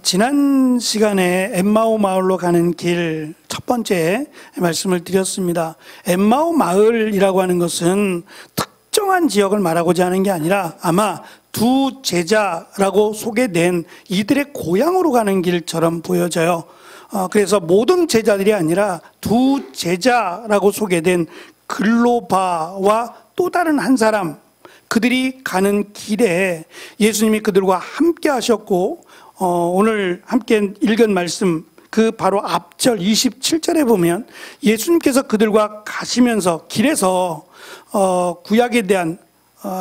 지난 시간에 엠마오 마을로 가는 길 첫 번째 말씀을 드렸습니다. 엠마오 마을이라고 하는 것은 특정한 지역을 말하고자 하는 게 아니라 아마 두 제자라고 소개된 이들의 고향으로 가는 길처럼 보여져요. 그래서 모든 제자들이 아니라 두 제자라고 소개된 글로바와 또 다른 한 사람, 그들이 가는 길에 예수님이 그들과 함께 하셨고, 오늘 함께 읽은 말씀 그 바로 앞절 27절에 보면 예수님께서 그들과 가시면서 길에서 구약에 대한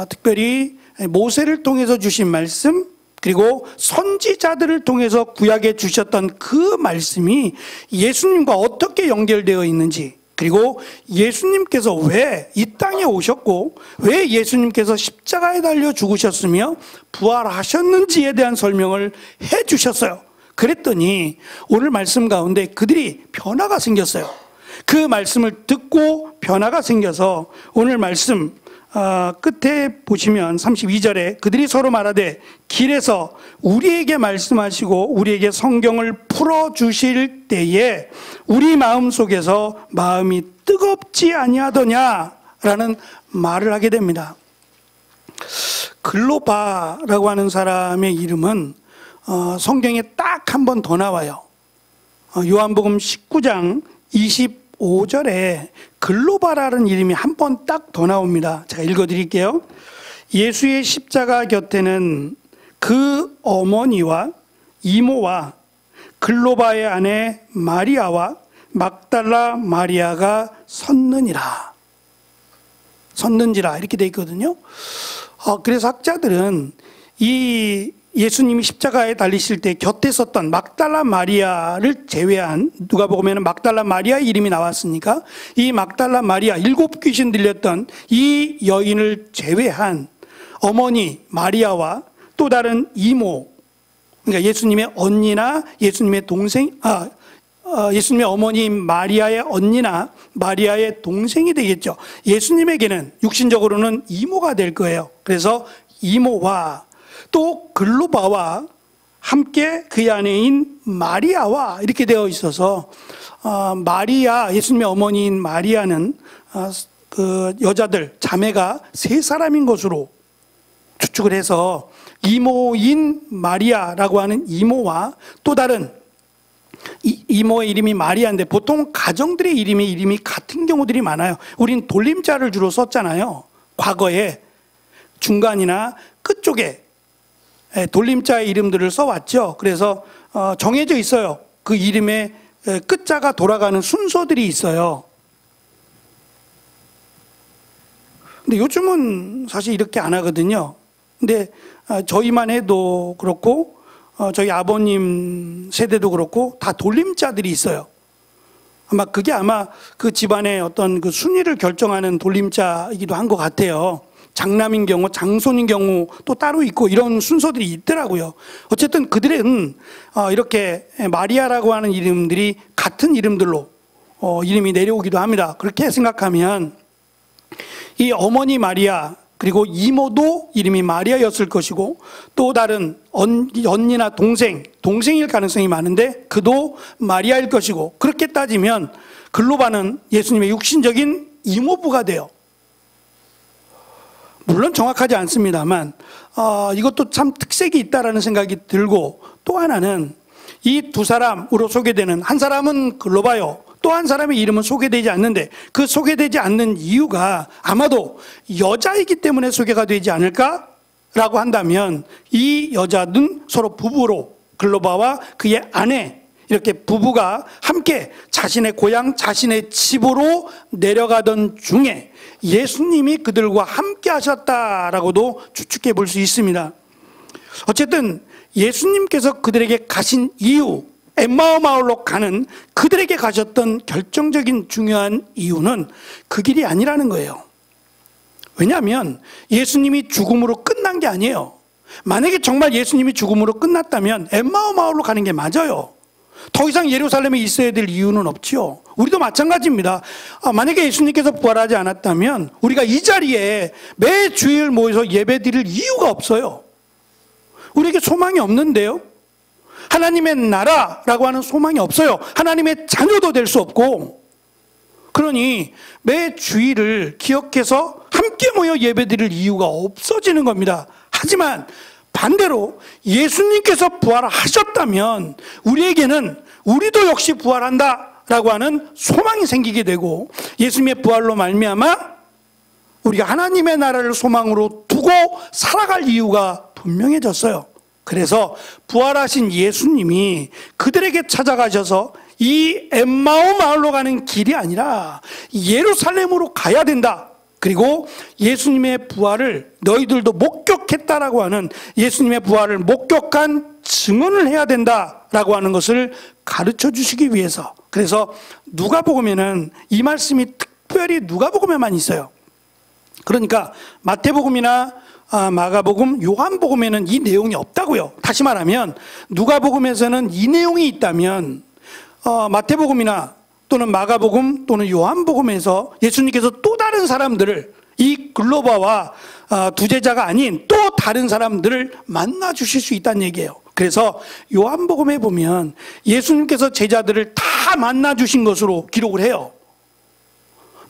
특별히 모세를 통해서 주신 말씀, 그리고 선지자들을 통해서 구약에 주셨던 그 말씀이 예수님과 어떻게 연결되어 있는지, 그리고 예수님께서 왜 이 땅에 오셨고 왜 예수님께서 십자가에 달려 죽으셨으며 부활하셨는지에 대한 설명을 해 주셨어요. 그랬더니 오늘 말씀 가운데 그들이 변화가 생겼어요. 그 말씀을 듣고 변화가 생겨서 오늘 말씀 끝에 보시면 32절에 그들이 서로 말하되 길에서 우리에게 말씀하시고 우리에게 성경을 풀어주실 때에 우리 마음속에서 마음이 뜨겁지 아니하더냐라는 말을 하게 됩니다. 글로바라고 하는 사람의 이름은 성경에 딱 한 번 더 나와요. 요한복음 19장 25절에 글로바라는 이름이 한 번 딱 더 나옵니다. 제가 읽어드릴게요. 예수의 십자가 곁에는 그 어머니와 이모와 글로바의 아내 마리아와 막달라 마리아가 섰는지라 이렇게 돼 있거든요. 그래서 학자들은 이 예수님이 십자가에 달리실 때 곁에 섰던 막달라 마리아를 제외한, 누가 보면 막달라 마리아의 이름이 나왔으니까 이 막달라 마리아, 7 귀신 들렸던 이 여인을 제외한 어머니 마리아와 또 다른 이모, 그러니까 예수님의 언니나 예수님의 동생, 예수님의 어머니 마리아의 언니나 마리아의 동생이 되겠죠. 예수님에게는 육신적으로는 이모가 될 거예요. 그래서 이모와 또 글로바와 함께 그의 아내인 마리아와 이렇게 되어 있어서 마리아, 예수님의 어머니인 마리아는 그 여자들, 자매가 3사람인 것으로 추측을 해서 이모인 마리아라고 하는 이모와 또 다른 이모의 이름이 마리아인데 보통 가정들의 이름이 같은 경우들이 많아요. 우린 돌림자를 주로 썼잖아요. 과거에 중간이나 끝쪽에 돌림자의 이름들을 써왔죠. 그래서 정해져 있어요. 그 이름의 끝자가 돌아가는 순서들이 있어요. 근데 요즘은 사실 이렇게 안 하거든요. 근데 저희만 해도 그렇고 저희 아버님 세대도 그렇고 다 돌림자들이 있어요. 그게 아마 그 집안의 어떤 그 순위를 결정하는 돌림자이기도 한 것 같아요. 장남인 경우, 장손인 경우 또 따로 있고 이런 순서들이 있더라고요. 어쨌든 그들은 이렇게 마리아라고 하는 이름들이 같은 이름들로 이름이 내려오기도 합니다. 그렇게 생각하면 이 어머니 마리아 그리고 이모도 이름이 마리아였을 것이고 또 다른 언니나 동생일 가능성이 많은데 그도 마리아일 것이고, 그렇게 따지면 글로바는 예수님의 육신적인 이모부가 돼요. 물론 정확하지 않습니다만 이것도 참 특색이 있다라는 생각이 들고, 또 하나는 이 두 사람으로 소개되는 한 사람은 글로바요, 또 한 사람의 이름은 소개되지 않는데 그 소개되지 않는 이유가 아마도 여자이기 때문에 소개가 되지 않을까라고 한다면 이 여자는 서로 부부로 글로바와 그의 아내 이렇게 부부가 함께 자신의 고향, 자신의 집으로 내려가던 중에 예수님이 그들과 함께 하셨다라고도 추측해 볼 수 있습니다. 어쨌든 예수님께서 그들에게 가신 이유, 엠마오 마을로 가는 그들에게 가셨던 결정적인 중요한 이유는 그 길이 아니라는 거예요. 왜냐하면 예수님이 죽음으로 끝난 게 아니에요. 만약에 정말 예수님이 죽음으로 끝났다면 엠마오 마을로 가는 게 맞아요. 더 이상 예루살렘에 있어야 될 이유는 없지요. 우리도 마찬가지입니다. 만약에 예수님께서 부활하지 않았다면 우리가 이 자리에 매 주일 모여서 예배 드릴 이유가 없어요. 우리에게 소망이 없는데요. 하나님의 나라라고 하는 소망이 없어요. 하나님의 자녀도 될 수 없고. 그러니 매 주일을 기억해서 함께 모여 예배드릴 이유가 없어지는 겁니다. 하지만 반대로 예수님께서 부활하셨다면 우리에게는 우리도 역시 부활한다라고 하는 소망이 생기게 되고, 예수님의 부활로 말미암아 우리가 하나님의 나라를 소망으로 두고 살아갈 이유가 분명해졌어요. 그래서 부활하신 예수님이 그들에게 찾아가셔서 이 엠마오 마을로 가는 길이 아니라 예루살렘으로 가야 된다. 그리고 예수님의 부활을 너희들도 목격했다라고 하는, 예수님의 부활을 목격한 증언을 해야 된다라고 하는 것을 가르쳐 주시기 위해서. 그래서 누가복음에는 이 말씀이 특별히 누가복음에만 있어요. 그러니까 마태복음이나 마가복음, 요한복음에는 이 내용이 없다고요. 다시 말하면 누가복음에서는 이 내용이 있다면 마태복음이나 또는 마가복음 또는 요한복음에서 예수님께서 또 다른 사람들을, 이 글로바와 두 제자가 아닌 또 다른 사람들을 만나 주실 수 있다는 얘기예요. 그래서 요한복음에 보면 예수님께서 제자들을 다 만나 주신 것으로 기록을 해요.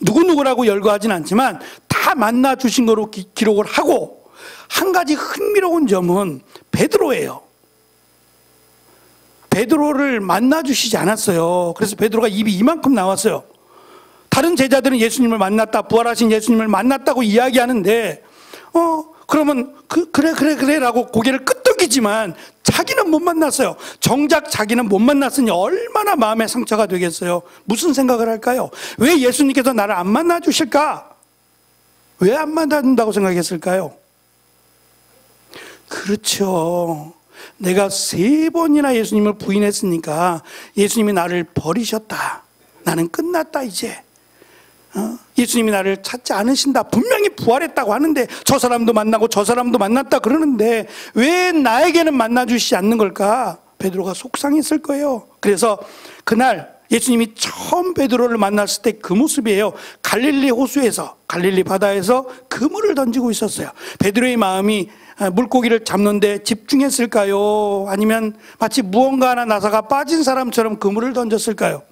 누구누구라고 열거하진 않지만 다 만나 주신 거로 기록을 하고, 한 가지 흥미로운 점은 베드로예요. 베드로를 만나 주시지 않았어요. 그래서 베드로가 입이 이만큼 나왔어요. 다른 제자들은 예수님을 만났다, 부활하신 예수님을 만났다고 이야기하는데 그러면 그래 라고 고개를 끄덕이지만 자기는 못 만났어요. 정작 자기는 못 만났으니 얼마나 마음에 상처가 되겠어요. 무슨 생각을 할까요? 왜 예수님께서 나를 안 만나 주실까? 왜 안 만나준다고 생각했을까요? 그렇죠. 내가 3번이나 예수님을 부인했으니까 예수님이 나를 버리셨다. 나는 끝났다 이제. 예수님이 나를 찾지 않으신다. 분명히 부활했다고 하는데, 저 사람도 만나고 저 사람도 만났다 그러는데 왜 나에게는 만나주시지 않는 걸까? 베드로가 속상했을 거예요. 그래서 그날 예수님이 처음 베드로를 만났을 때 그 모습이에요. 갈릴리 호수에서, 갈릴리 바다에서 그물을 던지고 있었어요. 베드로의 마음이 물고기를 잡는데 집중했을까요? 아니면 마치 무언가 하나 나사가 빠진 사람처럼 그물을 던졌을까요?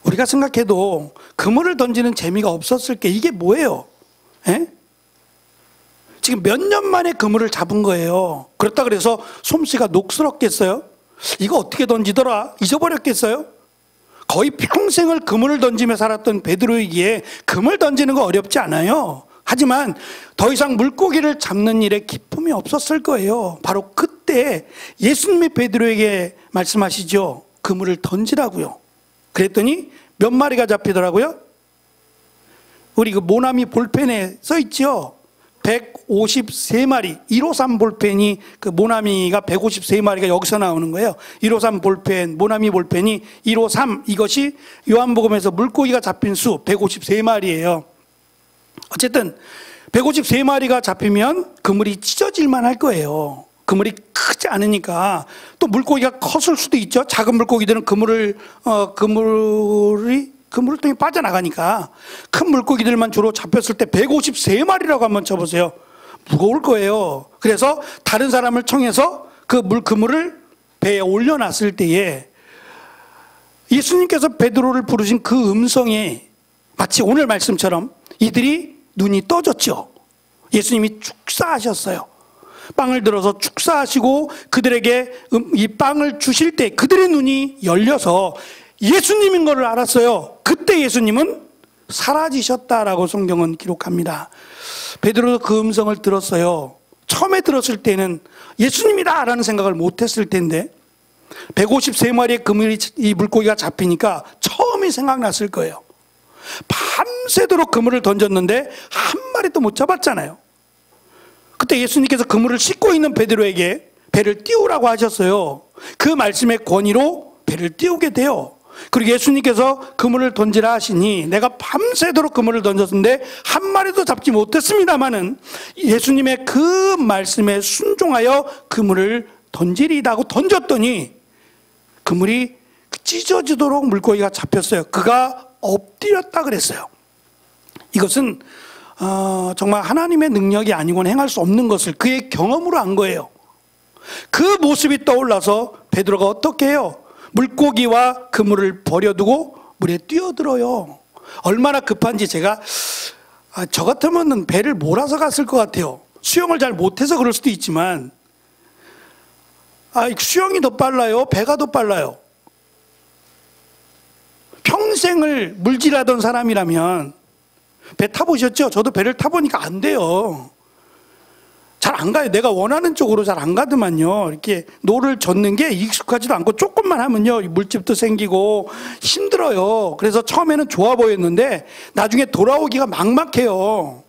우리가 생각해도 그물을 던지는 재미가 없었을 게 이게 뭐예요? 에? 지금 몇 년 만에 그물을 잡은 거예요. 그렇다 그래서 솜씨가 녹슬었겠어요? 이거 어떻게 던지더라? 잊어버렸겠어요? 거의 평생을 그물을 던지며 살았던 베드로에게 그물 던지는 거 어렵지 않아요. 하지만 더 이상 물고기를 잡는 일에 기쁨이 없었을 거예요. 바로 그때 예수님이 베드로에게 말씀하시죠. 그물을 던지라고요. 그랬더니 몇 마리가 잡히더라고요? 우리 그 모나미 볼펜에 써 있죠. 153마리, 153 볼펜이, 그 모나미가 153마리가 여기서 나오는 거예요. 153 볼펜, 모나미 볼펜이 153, 이것이 요한복음에서 물고기가 잡힌 수 153마리예요. 어쨌든 153마리가 잡히면 그물이 찢어질만 할 거예요. 그물이 크지 않으니까. 또 물고기가 컸을 수도 있죠. 작은 물고기들은 그물을 통해 빠져나가니까. 큰 물고기들만 주로 잡혔을 때 153마리라고 한번 쳐보세요. 무거울 거예요. 그래서 다른 사람을 청해서 그물을 배에 올려놨을 때에 예수님께서 베드로를 부르신 그 음성에 마치 오늘 말씀처럼 이들이 눈이 떠졌죠. 예수님이 축사하셨어요. 빵을 들어서 축사하시고 그들에게 이 빵을 주실 때 그들의 눈이 열려서 예수님인 것을 알았어요. 그때 예수님은 사라지셨다라고 성경은 기록합니다. 베드로도 그 음성을 들었어요. 처음에 들었을 때는 예수님이다 라는 생각을 못했을 텐데 153마리의 이 물고기가 잡히니까 처음이 생각났을 거예요. 밤새도록 그물을 던졌는데 한 마리도 못 잡았잖아요. 그때 예수님께서 그물을 싣고 있는 베드로에게 배를 띄우라고 하셨어요. 그 말씀의 권위로 배를 띄우게 돼요. 그리고 예수님께서 그물을 던지라 하시니 내가 밤새도록 그물을 던졌는데 한 마리도 잡지 못했습니다마는 예수님의 그 말씀에 순종하여 그물을 던지리다 하고 던졌더니 그물이 찢어지도록 물고기가 잡혔어요. 그가 엎드렸다 그랬어요. 이것은 정말 하나님의 능력이 아니고는 행할 수 없는 것을 그의 경험으로 한 거예요. 그 모습이 떠올라서 베드로가 어떻게 해요? 물고기와 그물을 버려두고 물에 뛰어들어요. 얼마나 급한지 제가 저 같으면 배를 몰아서 갔을 것 같아요. 수영을 잘 못해서 그럴 수도 있지만 수영이 더 빨라요? 배가 더 빨라요? 평생을 물질하던 사람이라면 배 타보셨죠? 저도 배를 타보니까 안 돼요. 잘 안 가요. 내가 원하는 쪽으로 잘 안 가더만요. 이렇게 노를 젓는 게 익숙하지도 않고 조금만 하면요 물집도 생기고 힘들어요. 그래서 처음에는 좋아 보였는데 나중에 돌아오기가 막막해요.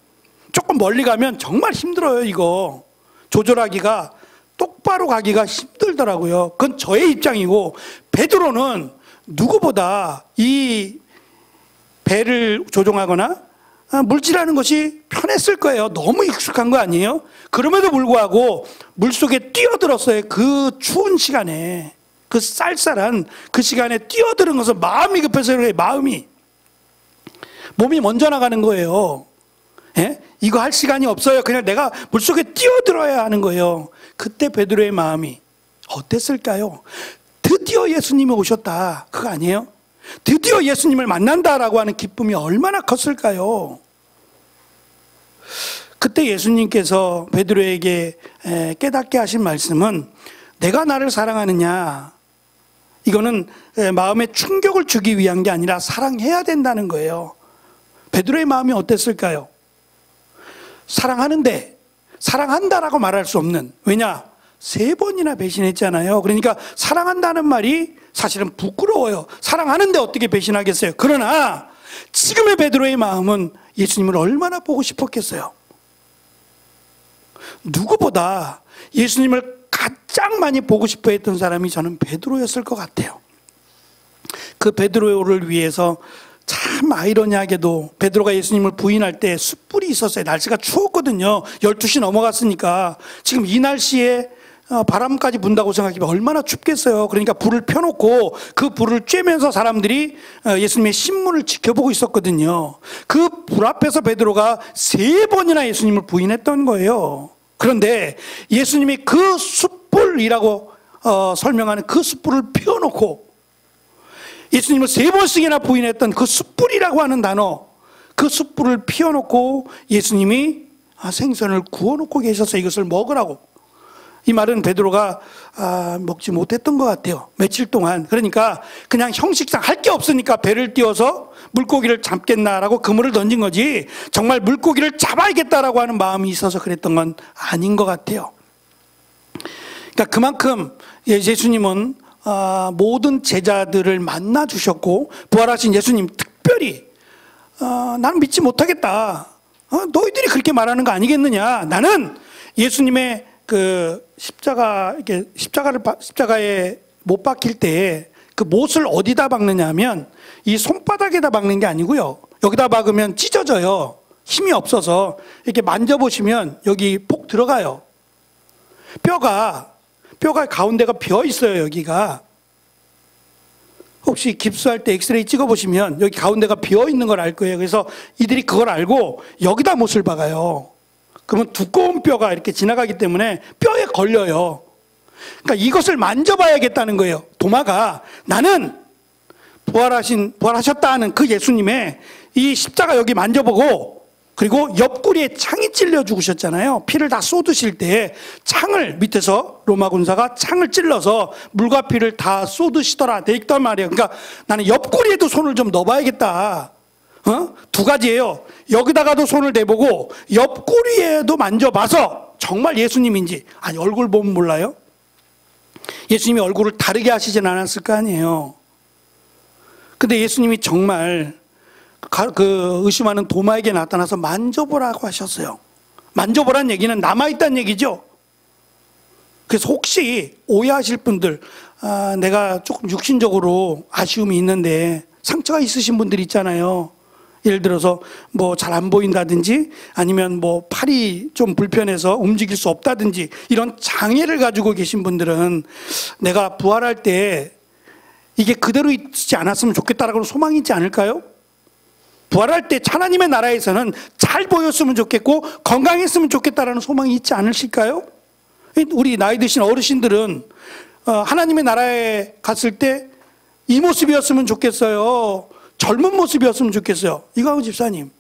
조금 멀리 가면 정말 힘들어요. 이거 조절하기가, 똑바로 가기가 힘들더라고요. 그건 저의 입장이고, 베드로는 누구보다 이 배를 조종하거나 물질하는 것이 편했을 거예요. 너무 익숙한 거 아니에요? 그럼에도 불구하고 물속에 뛰어들었어요. 그 추운 시간에, 그 쌀쌀한 그 시간에 뛰어드는 것은 마음이 급해서 그래요. 몸이 먼저 나가는 거예요. 예? 이거 할 시간이 없어요. 그냥 내가 물속에 뛰어들어야 하는 거예요. 그때 베드로의 마음이 어땠을까요? 드디어 예수님이 오셨다, 그거 아니에요? 드디어 예수님을 만난다라고 하는 기쁨이 얼마나 컸을까요? 그때 예수님께서 베드로에게 깨닫게 하신 말씀은, 내가 나를 사랑하느냐, 이거는 마음에 충격을 주기 위한 게 아니라 사랑해야 된다는 거예요. 베드로의 마음이 어땠을까요? 사랑하는데 사랑한다라고 말할 수 없는, 왜냐? 3번이나 배신했잖아요. 그러니까 사랑한다는 말이 사실은 부끄러워요. 사랑하는데 어떻게 배신하겠어요? 그러나 지금의 베드로의 마음은 예수님을 얼마나 보고 싶었겠어요. 누구보다 예수님을 가장 많이 보고 싶어 했던 사람이 저는 베드로였을 것 같아요. 그 베드로를 위해서 참 아이러니하게도 베드로가 예수님을 부인할 때 숯불이 있었어요. 날씨가 추웠거든요. 12시 넘어갔으니까. 지금 이 날씨에 바람까지 분다고 생각하면 얼마나 춥겠어요. 그러니까 불을 펴놓고 그 불을 쬐면서 사람들이 예수님의 신문을 지켜보고 있었거든요. 그 불 앞에서 베드로가 3번이나 예수님을 부인했던 거예요. 그런데 예수님이 그 숯불이라고 설명하는 그 숯불을 피워놓고 예수님을 3번씩이나 부인했던 그 숯불이라고 하는 단어, 그 숯불을 피워놓고 예수님이 생선을 구워놓고 계셔서 이것을 먹으라고. 이 말은 베드로가 먹지 못했던 것 같아요. 며칠 동안. 그러니까 그냥 형식상 할 게 없으니까 배를 띄워서 물고기를 잡겠나라고 그물을 던진 거지, 정말 물고기를 잡아야겠다라고 하는 마음이 있어서 그랬던 건 아닌 것 같아요. 그러니까 그만큼 예수님은 모든 제자들을 만나 주셨고, 부활하신 예수님 특별히 나는 믿지 못하겠다, 너희들이 그렇게 말하는 거 아니겠느냐, 나는 예수님의 그 십자가에 못 박힐 때 그 못을 어디다 박느냐 하면 이 손바닥에다 박는 게 아니고요, 여기다 박으면 찢어져요. 힘이 없어서. 이렇게 만져보시면 여기 폭 들어가요. 뼈가 가운데가 비어 있어요. 여기가 혹시 깁스할 때 엑스레이 찍어보시면 여기 가운데가 비어 있는 걸 알 거예요. 그래서 이들이 그걸 알고 여기다 못을 박아요. 그러면 두꺼운 뼈가 이렇게 지나가기 때문에 뼈에 걸려요. 그러니까 이것을 만져봐야겠다는 거예요. 도마가, 나는 부활하셨다 하는 그 예수님의 이 십자가 여기 만져보고, 그리고 옆구리에 창이 찔려 죽으셨잖아요. 피를 다 쏟으실 때 창을, 밑에서 로마 군사가 창을 찔러서 물과 피를 다 쏟으시더라 돼 있단 말이에요. 그러니까 나는 옆구리에도 손을 좀 넣어봐야겠다. 두 가지예요. 여기다가도 손을 대보고 옆구리에도 만져봐서 정말 예수님인지. 아니, 얼굴 보면 몰라요? 예수님이 얼굴을 다르게 하시진 않았을 거 아니에요. 근데 예수님이 정말 그 의심하는 도마에게 나타나서 만져보라고 하셨어요. 만져보라는 얘기는 남아있다는 얘기죠. 그래서 혹시 오해하실 분들, 내가 조금 육신적으로 아쉬움이 있는데 상처가 있으신 분들 있잖아요. 예를 들어서 뭐 잘 안 보인다든지, 아니면 뭐 팔이 좀 불편해서 움직일 수 없다든지, 이런 장애를 가지고 계신 분들은 내가 부활할 때 이게 그대로 있지 않았으면 좋겠다라고 소망이 있지 않을까요? 부활할 때 하나님의 나라에서는 잘 보였으면 좋겠고 건강했으면 좋겠다라는 소망이 있지 않으실까요? 우리 나이 드신 어르신들은 하나님의 나라에 갔을 때 이 모습이었으면 좋겠어요. 젊은 모습이었으면 좋겠어요. 이광우 집사님.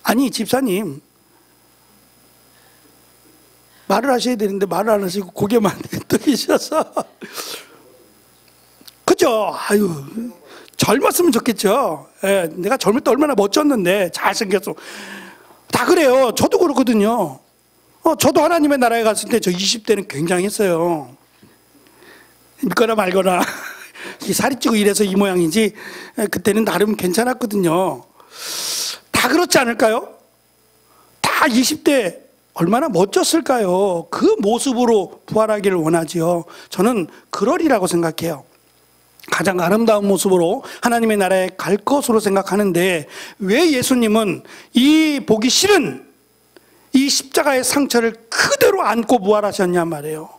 아니, 집사님. 말을 하셔야 되는데 말을 안 하시고 고개만 뜨기셔서. 그죠? 아유, 젊었으면 좋겠죠. 예, 내가 젊을 때 얼마나 멋졌는데, 잘생겼어. 다 그래요. 저도 그렇거든요. 저도 하나님의 나라에 갔을 때 저 20대는 굉장했어요. 믿거나 말거나. 살이 찌고 이래서 이 모양이지, 그때는 나름 괜찮았거든요. 다 그렇지 않을까요? 다 20대 얼마나 멋졌을까요? 그 모습으로 부활하기를 원하지요. 저는 그러리라고 생각해요. 가장 아름다운 모습으로 하나님의 나라에 갈 것으로 생각하는데, 왜 예수님은 이 보기 싫은 이 십자가의 상처를 그대로 안고 부활하셨냐 말이에요.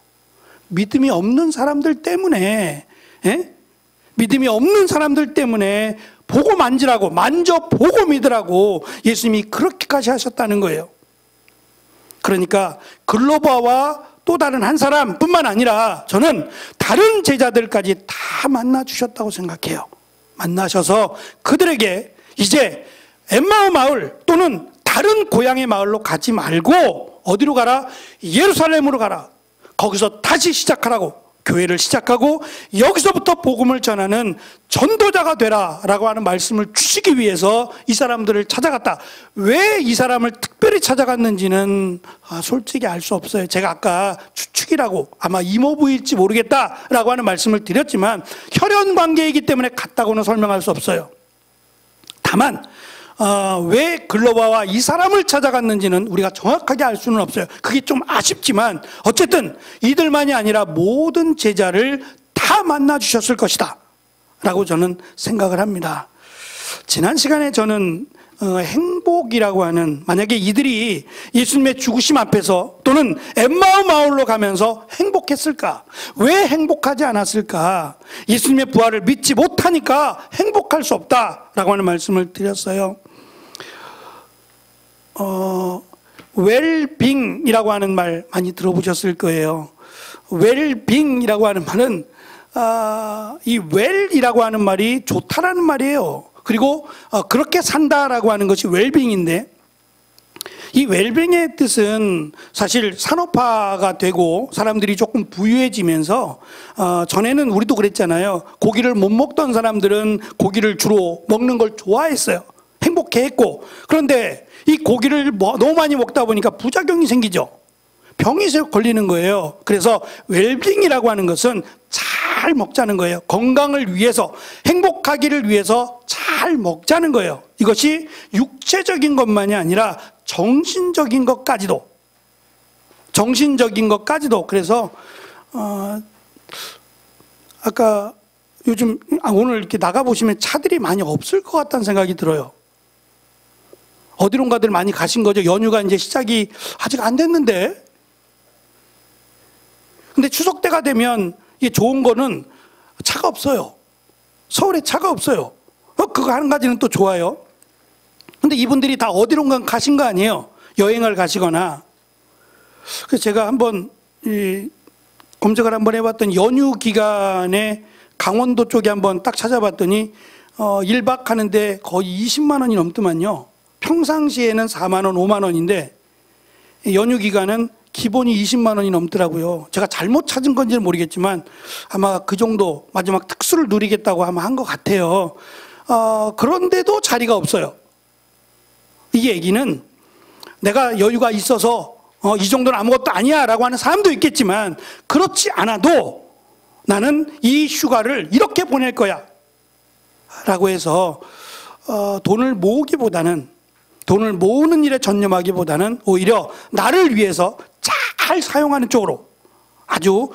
믿음이 없는 사람들 때문에, 믿음이 없는 사람들 때문에 보고 만지라고, 만져보고 믿으라고 예수님이 그렇게까지 하셨다는 거예요. 그러니까 글로바와 또 다른 한 사람뿐만 아니라 저는 다른 제자들까지 다 만나 주셨다고 생각해요. 만나셔서 그들에게 이제 엠마오 마을 또는 다른 고향의 마을로 가지 말고 어디로 가라? 예루살렘으로 가라. 거기서 다시 시작하라고, 교회를 시작하고 여기서부터 복음을 전하는 전도자가 되라 라고 하는 말씀을 주시기 위해서 이 사람들을 찾아갔다. 왜 이 사람을 특별히 찾아갔는지는 솔직히 알 수 없어요. 제가 아까 추측이라고, 아마 이모부일지 모르겠다라고 하는 말씀을 드렸지만 혈연 관계이기 때문에 갔다고는 설명할 수 없어요. 다만 왜 글로바와 이 사람을 찾아갔는지는 우리가 정확하게 알 수는 없어요. 그게 좀 아쉽지만 어쨌든 이들만이 아니라 모든 제자를 다 만나 주셨을 것이다 라고 저는 생각을 합니다. 지난 시간에 저는 행복이라고 하는, 만약에 이들이 예수님의 죽으심 앞에서 또는 엠마오 마을로 가면서 행복했을까? 왜 행복하지 않았을까? 예수님의 부활을 믿지 못하니까 행복할 수 없다라고 하는 말씀을 드렸어요. 웰빙이라고 하는 말 많이 들어보셨을 거예요. 웰빙이라고 하는 말은 이 웰이라고 하는 말이 좋다라는 말이에요. 그리고 그렇게 산다라고 하는 것이 웰빙인데, 이 웰빙의 뜻은 사실 산업화가 되고 사람들이 조금 부유해지면서 전에는 우리도 그랬잖아요. 고기를 못 먹던 사람들은 고기를 주로 먹는 걸 좋아했어요. 행복해했고, 그런데 이 고기를 너무 많이 먹다 보니까 부작용이 생기죠. 병이 걸리는 거예요. 그래서 웰빙이라고 하는 것은 잘 먹자는 거예요. 건강을 위해서, 행복하기를 위해서 잘 먹자는 거예요. 이것이 육체적인 것만이 아니라 정신적인 것까지도. 그래서 아까 요즘 오늘 이렇게 나가보시면 차들이 많이 없을 것 같다는 생각이 들어요. 어디론가들 많이 가신 거죠. 연휴가 이제 시작이 아직 안 됐는데. 근데 추석 때가 되면 이게 좋은 거는 차가 없어요. 서울에 차가 없어요. 그거 한 가지는 또 좋아요. 근데 이분들이 다 어디론가 가신 거 아니에요. 여행을 가시거나. 그래서 제가 한번 검색을 한번 해봤더니 연휴 기간에 강원도 쪽에 한번 딱 찾아봤더니 1박 하는데 거의 20만 원이 넘더만요. 평상시에는 4만 원, 5만 원인데 연휴 기간은 기본이 20만 원이 넘더라고요. 제가 잘못 찾은 건지는 모르겠지만 아마 그 정도 마지막 특수를 누리겠다고 아마 한 것 같아요. 그런데도 자리가 없어요. 이 얘기는 내가 여유가 있어서 이 정도는 아무것도 아니야 라고 하는 사람도 있겠지만, 그렇지 않아도 나는 이 휴가를 이렇게 보낼 거야 라고 해서 돈을 모으는 일에 전념하기보다는 오히려 나를 위해서 잘 사용하는 쪽으로, 아주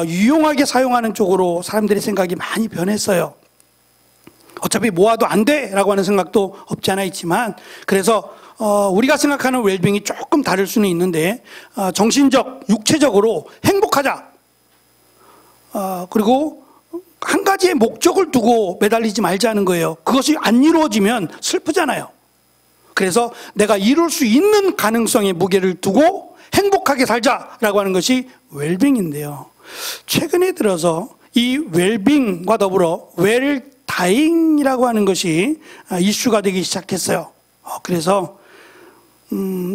유용하게 사용하는 쪽으로 사람들의 생각이 많이 변했어요. 어차피 모아도 안 돼 라고 하는 생각도 없지 않아 있지만, 그래서 우리가 생각하는 웰빙이 조금 다를 수는 있는데, 정신적, 육체적으로 행복하자. 그리고 한 가지의 목적을 두고 매달리지 말자는 거예요. 그것이 안 이루어지면 슬프잖아요. 그래서 내가 이룰 수 있는 가능성에 무게를 두고 행복하게 살자라고 하는 것이 웰빙인데요. 최근에 들어서 이 웰빙과 더불어 웰다잉이라고 하는 것이 이슈가 되기 시작했어요. 그래서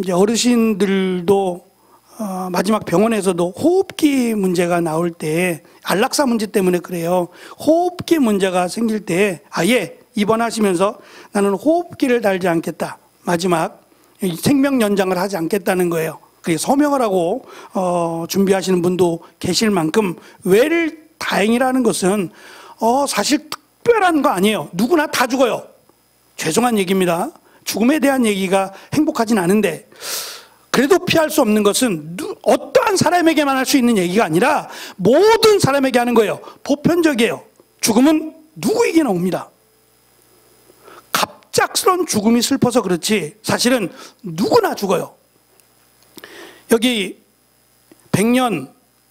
이제 어르신들도 마지막 병원에서도 호흡기 문제가 나올 때, 안락사 문제 때문에 그래요. 호흡기 문제가 생길 때 아예 입원하시면서 나는 호흡기를 달지 않겠다, 마지막 생명 연장을 하지 않겠다는 거예요. 그게 서명을 하고 준비하시는 분도 계실 만큼 웰다잉이라는 것은 사실 특별한 거 아니에요. 누구나 다 죽어요. 죄송한 얘기입니다. 죽음에 대한 얘기가 행복하진 않은데, 그래도 피할 수 없는 것은 어떠한 사람에게만 할 수 있는 얘기가 아니라 모든 사람에게 하는 거예요. 보편적이에요. 죽음은 누구에게나 옵니다. 갑작스러운 죽음이 슬퍼서 그렇지 사실은 누구나 죽어요. 여기 100년,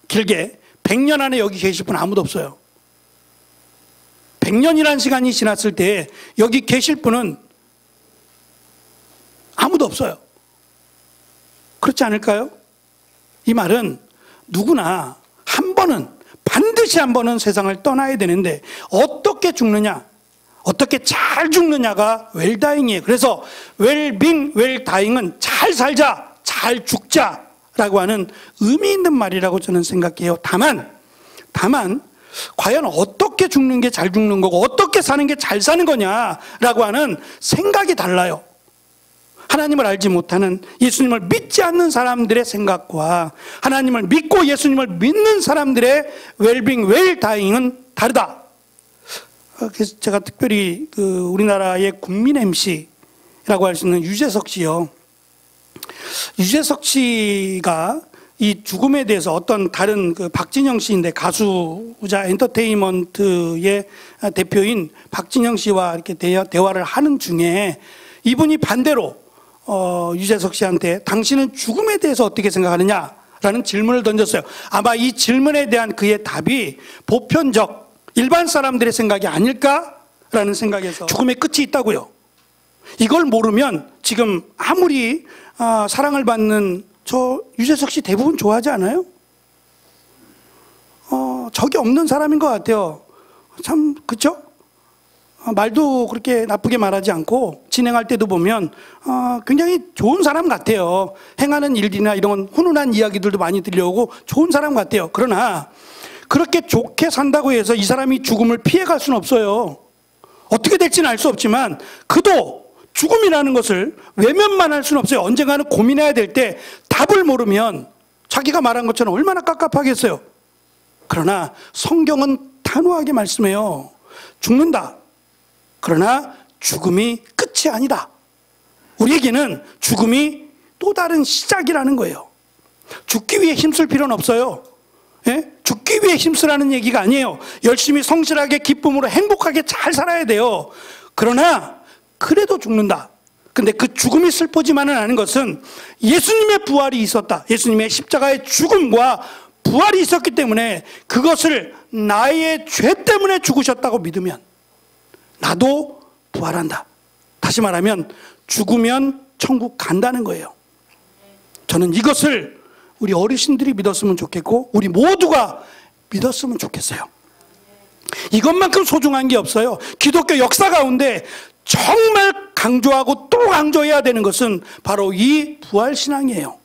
길게 100년 안에 여기 계실 분 아무도 없어요. 100년이라는 시간이 지났을 때 여기 계실 분은 아무도 없어요. 그렇지 않을까요? 이 말은 누구나 한 번은, 반드시 한 번은 세상을 떠나야 되는데 어떻게 죽느냐, 어떻게 잘 죽느냐가 웰다잉이에요. 그래서 웰빙, 웰다잉은 잘 살자, 잘 죽자라고 하는 의미 있는 말이라고 저는 생각해요. 다만 과연 어떻게 죽는 게 잘 죽는 거고 어떻게 사는 게 잘 사는 거냐라고 하는 생각이 달라요. 하나님을 알지 못하는, 예수님을 믿지 않는 사람들의 생각과 하나님을 믿고 예수님을 믿는 사람들의 웰빙, 웰다잉은 다르다. 그래서 제가 특별히 우리나라의 국민 MC라고 할 수 있는 유재석 씨요. 유재석 씨가 이 죽음에 대해서 어떤 다른 박진영 씨인데, 가수자 엔터테인먼트의 대표인 박진영 씨와 이렇게 대화를 하는 중에 이분이 반대로 유재석 씨한테 당신은 죽음에 대해서 어떻게 생각하느냐라는 질문을 던졌어요. 아마 이 질문에 대한 그의 답이 보편적 일반 사람들의 생각이 아닐까라는 생각에서 죽음의 끝이 있다고요. 이걸 모르면 지금 아무리 사랑을 받는 저 유재석 씨 대부분 좋아하지 않아요? 적이 없는 사람인 것 같아요. 참, 그쵸? 말도 그렇게 나쁘게 말하지 않고 진행할 때도 보면 굉장히 좋은 사람 같아요. 행하는 일들이나 이런 훈훈한 이야기들도 많이 들려오고 좋은 사람 같아요. 그러나 그렇게 좋게 산다고 해서 이 사람이 죽음을 피해갈 수는 없어요. 어떻게 될지는 알 수 없지만 그도 죽음이라는 것을 외면만 할 수는 없어요. 언젠가는 고민해야 될 때 답을 모르면 자기가 말한 것처럼 얼마나 깝깝하겠어요. 그러나 성경은 단호하게 말씀해요. 죽는다. 그러나 죽음이 끝이 아니다. 우리에게는 죽음이 또 다른 시작이라는 거예요. 죽기 위해 힘쓸 필요는 없어요. 예? 죽기 위해 힘쓰라는 얘기가 아니에요. 열심히 성실하게 기쁨으로 행복하게 잘 살아야 돼요. 그러나 그래도 죽는다. 근데 그 죽음이 슬프지만은 않은 것은 예수님의 부활이 있었다. 예수님의 십자가의 죽음과 부활이 있었기 때문에 그것을 나의 죄 때문에 죽으셨다고 믿으면 나도 부활한다. 다시 말하면 죽으면 천국 간다는 거예요. 저는 이것을 우리 어르신들이 믿었으면 좋겠고 우리 모두가 믿었으면 좋겠어요. 이것만큼 소중한 게 없어요. 기독교 역사 가운데 정말 강조하고 또 강조해야 되는 것은 바로 이 부활신앙이에요.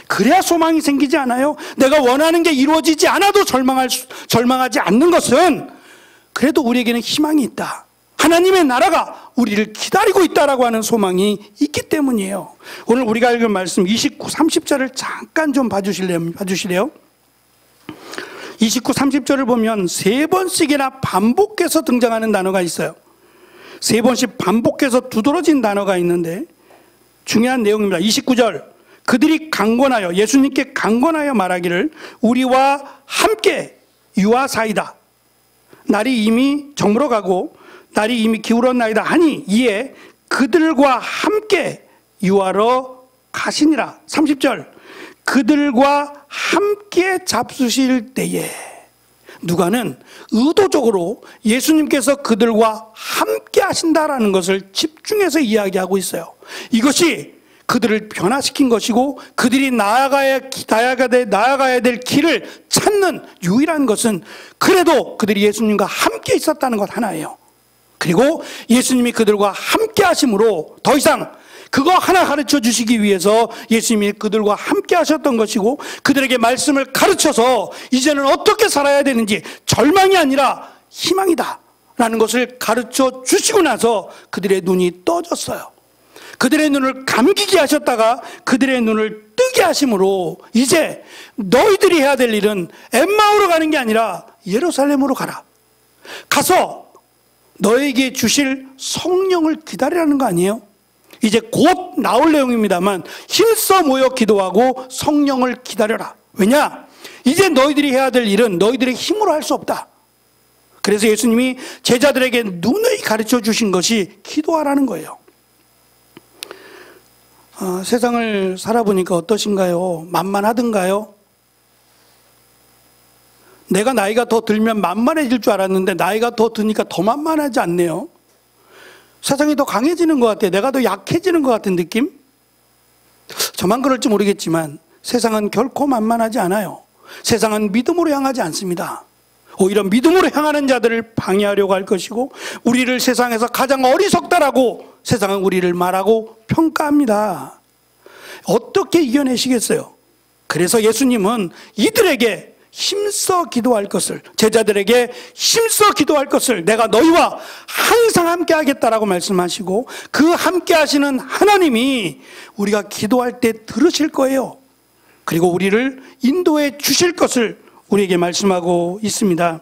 그래야 소망이 생기지 않아요? 내가 원하는 게 이루어지지 않아도 절망하지 않는 것은 그래도 우리에게는 희망이 있다. 하나님의 나라가 우리를 기다리고 있다라고 하는 소망이 있기 때문이에요. 오늘 우리가 읽은 말씀 29, 30절을 잠깐 좀 봐주실래요? 29, 30절을 보면 세 번씩이나 반복해서 등장하는 단어가 있어요. 세 번씩 반복해서 두드러진 단어가 있는데 중요한 내용입니다. 29절, 그들이 강권하여, 예수님께 강권하여 말하기를 우리와 함께 유하사이다. 날이 이미 저물어 가고 날이 이미 기울었나이다 하니 이에 그들과 함께 유하러 가시니라. 30절, 그들과 함께 잡수실 때에, 누가는 의도적으로 예수님께서 그들과 함께 하신다라는 것을 집중해서 이야기하고 있어요. 이것이 그들을 변화시킨 것이고 그들이 나아가야 될 길을 찾는 유일한 것은 그래도 그들이 예수님과 함께 있었다는 것 하나예요. 그리고 예수님이 그들과 함께 하심으로 더 이상 그거 하나 가르쳐 주시기 위해서 예수님이 그들과 함께 하셨던 것이고 그들에게 말씀을 가르쳐서 이제는 어떻게 살아야 되는지 절망이 아니라 희망이다 라는 것을 가르쳐 주시고 나서 그들의 눈이 떠졌어요. 그들의 눈을 감기게 하셨다가 그들의 눈을 뜨게 하심으로 이제 너희들이 해야 될 일은 엠마오로 가는 게 아니라 예루살렘으로 가라. 가서 너에게 주실 성령을 기다리라는 거 아니에요? 이제 곧 나올 내용입니다만 힘써 모여 기도하고 성령을 기다려라. 왜냐? 이제 너희들이 해야 될 일은 너희들의 힘으로 할 수 없다. 그래서 예수님이 제자들에게 누누이 가르쳐 주신 것이 기도하라는 거예요. 세상을 살아보니까 어떠신가요? 만만하던가요? 내가 나이가 더 들면 만만해질 줄 알았는데 나이가 더 드니까 더 만만하지 않네요. 세상이 더 강해지는 것 같아요. 내가 더 약해지는 것 같은 느낌? 저만 그럴지 모르겠지만 세상은 결코 만만하지 않아요. 세상은 믿음으로 향하지 않습니다. 오히려 믿음으로 향하는 자들을 방해하려고 할 것이고 우리를 세상에서 가장 어리석다라고 세상은 우리를 말하고 평가합니다. 어떻게 이겨내시겠어요? 그래서 예수님은 이들에게 힘써 기도할 것을, 제자들에게 힘써 기도할 것을 내가 너희와 항상 함께 하겠다라고 말씀하시고 그 함께 하시는 하나님이 우리가 기도할 때 들으실 거예요. 그리고 우리를 인도해 주실 것을 우리에게 말씀하고 있습니다.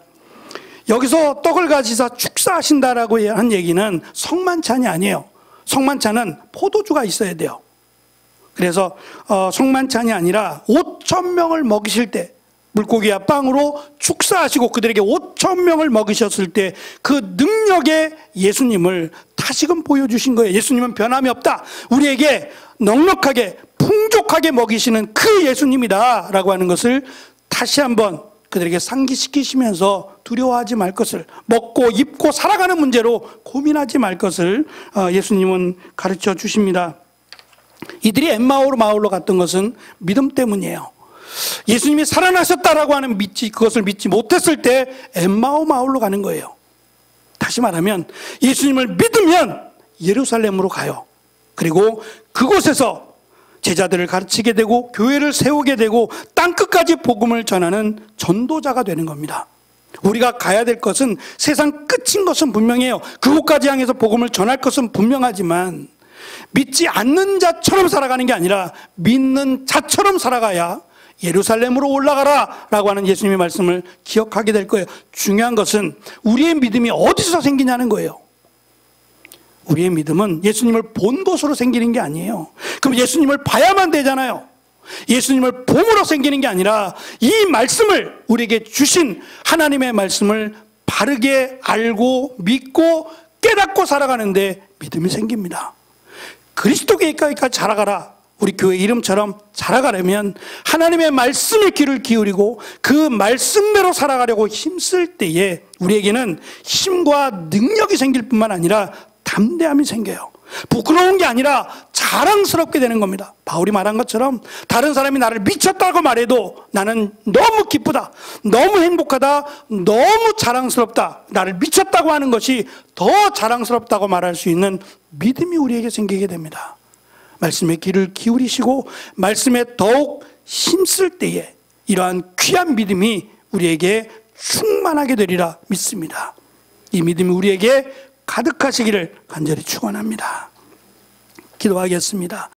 여기서 떡을 가지사 축사하신다라고 한 얘기는 성만찬이 아니에요. 성만찬은 포도주가 있어야 돼요. 그래서 성만찬이 아니라 5,000명을 먹이실 때 물고기와 빵으로 축사하시고 그들에게 5,000명을 먹이셨을 때 그 능력의 예수님을 다시금 보여주신 거예요. 예수님은 변함이 없다. 우리에게 넉넉하게 풍족하게 먹이시는 그 예수님이다 라고 하는 것을 다시 한번 그들에게 상기시키시면서 두려워하지 말 것을, 먹고 입고 살아가는 문제로 고민하지 말 것을 예수님은 가르쳐 주십니다. 이들이 엠마오 마을로 갔던 것은 믿음 때문이에요. 예수님이 살아나셨다라고 하는 그것을 믿지 못했을 때 엠마오 마을로 가는 거예요. 다시 말하면 예수님을 믿으면 예루살렘으로 가요. 그리고 그곳에서 제자들을 가르치게 되고 교회를 세우게 되고 땅끝까지 복음을 전하는 전도자가 되는 겁니다. 우리가 가야 될 것은 세상 끝인 것은 분명해요. 그곳까지 향해서 복음을 전할 것은 분명하지만 믿지 않는 자처럼 살아가는 게 아니라 믿는 자처럼 살아가야 예루살렘으로 올라가라 라고 하는 예수님의 말씀을 기억하게 될 거예요. 중요한 것은 우리의 믿음이 어디서 생기냐는 거예요. 우리의 믿음은 예수님을 본 것으로 생기는 게 아니에요. 그럼 예수님을 봐야만 되잖아요. 예수님을 봄으로 생기는 게 아니라 이 말씀을 우리에게 주신 하나님의 말씀을 바르게 알고 믿고 깨닫고 살아가는데 믿음이 생깁니다. 그리스도교회까지 자라가라. 우리 교회 이름처럼 자라가려면 하나님의 말씀에 귀를 기울이고 그 말씀대로 살아가려고 힘쓸 때에 우리에게는 힘과 능력이 생길 뿐만 아니라 담대함이 생겨요. 부끄러운 게 아니라 자랑스럽게 되는 겁니다. 바울이 말한 것처럼 다른 사람이 나를 미쳤다고 말해도 나는 너무 기쁘다, 너무 행복하다, 너무 자랑스럽다, 나를 미쳤다고 하는 것이 더 자랑스럽다고 말할 수 있는 믿음이 우리에게 생기게 됩니다. 말씀에 귀를 기울이시고 말씀에 더욱 힘쓸 때에 이러한 귀한 믿음이 우리에게 충만하게 되리라 믿습니다. 이 믿음이 우리에게 가득하시기를 간절히 축원합니다. 기도하겠습니다.